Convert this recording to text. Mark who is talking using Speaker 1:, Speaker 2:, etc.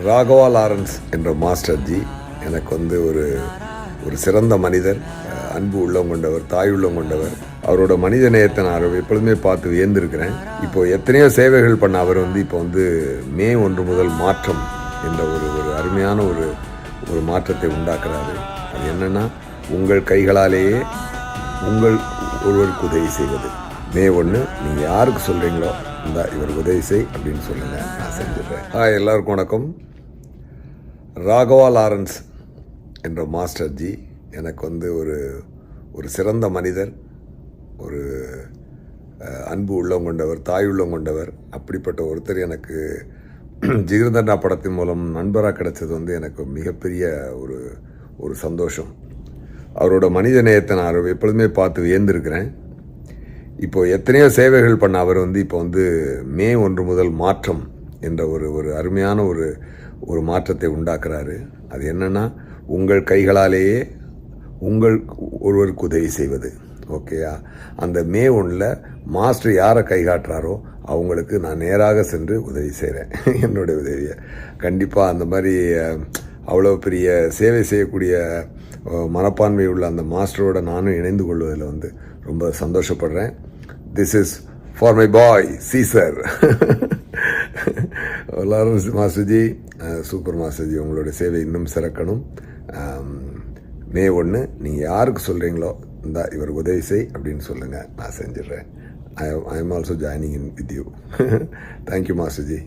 Speaker 1: Raghava Lawrence என்ற master G எனக்கு வந்து ஒரு சிறந்த மனிதர், அன்பு உள்ளம் கொண்டவர், தாய் உள்ளம் கொண்டவர். அவரோட மனித நேயத்தை நான் எப்பொழுதுமே பார்த்து வியந்திருக்கிறேன். இப்போ எத்தனையோ சேவைகள் பண்ண அவர் இப்போ மே 1 முதல் மாற்றம் என்ற ஒரு அருமையான ஒரு மாற்றத்தை உண்டாக்குறாரு. அது என்னன்னா, உங்கள் கைகளாலேயே உங்கள் ஒருவருக்கு உதவி செய்வது. மே 1 நீங்கள் யாருக்கு சொல்கிறீங்களோ இந்த இவர் உதவி செய் அப்படின்னு சொல்லுங்கள், நான் செஞ்சிடுறேன். எல்லாருக்கும் வணக்கம். ராகவா லாரன்ஸ் என்ற மாஸ்டர் ஜி எனக்கு வந்து ஒரு சிறந்த மனிதர், ஒரு அன்பு உள்ளம் கொண்டவர், தாய் உள்ளம் கொண்டவர். அப்படிப்பட்ட ஒருத்தர் எனக்கு ஜிகிர்தண்டா படத்தின் மூலம் நண்பராக கிடைச்சது எனக்கு மிகப்பெரிய ஒரு சந்தோஷம். அவரோட மனித நேயத்தை நான் எப்பொழுதுமே பார்த்து வியந்திருக்கிறேன். இப்போ எத்தனையோ சேவைகள் பண்ண அவர் இப்போ மே 1 முதல் மாற்றம் என்ற ஒரு அருமையான ஒரு மாற்றத்தை உண்டாக்குறாரு. அது என்னன்னா, உங்கள் கைகளாலேயே உங்கள் ஒருவருக்கு உதவி செய்வது. ஓகேயா? அந்த மே 1 மாஸ்டர் யாரை கை காட்டுறாரோ அவங்களுக்கு நான் நேராக சென்று உதவி செய்கிறேன். என்னுடைய உதவியை கண்டிப்பாக அந்த மாதிரி அவ்வளோ பெரிய சேவை செய்யக்கூடிய மனப்பான்மை உள்ள அந்த மாஸ்டரோட நானும் இணைந்து கொள்வதில் ரொம்ப சந்தோஷப்படுறேன். This is for my boy Caesar. Lawrence மாஸ்டர்ஜி, சூப்பர் மாஸ்டர்ஜி, உங்களோட சேவை இன்னும் சிறக்கணும். மே 1 நீங்கள் யாருக்கு சொல்கிறீங்களோ இந்த இவர் உதவி செய் அப்படின்னு சொல்லுங்கள், நான் செஞ்சிடுறேன். I am also joining in with you. Thank you மாஸ்டர்ஜி.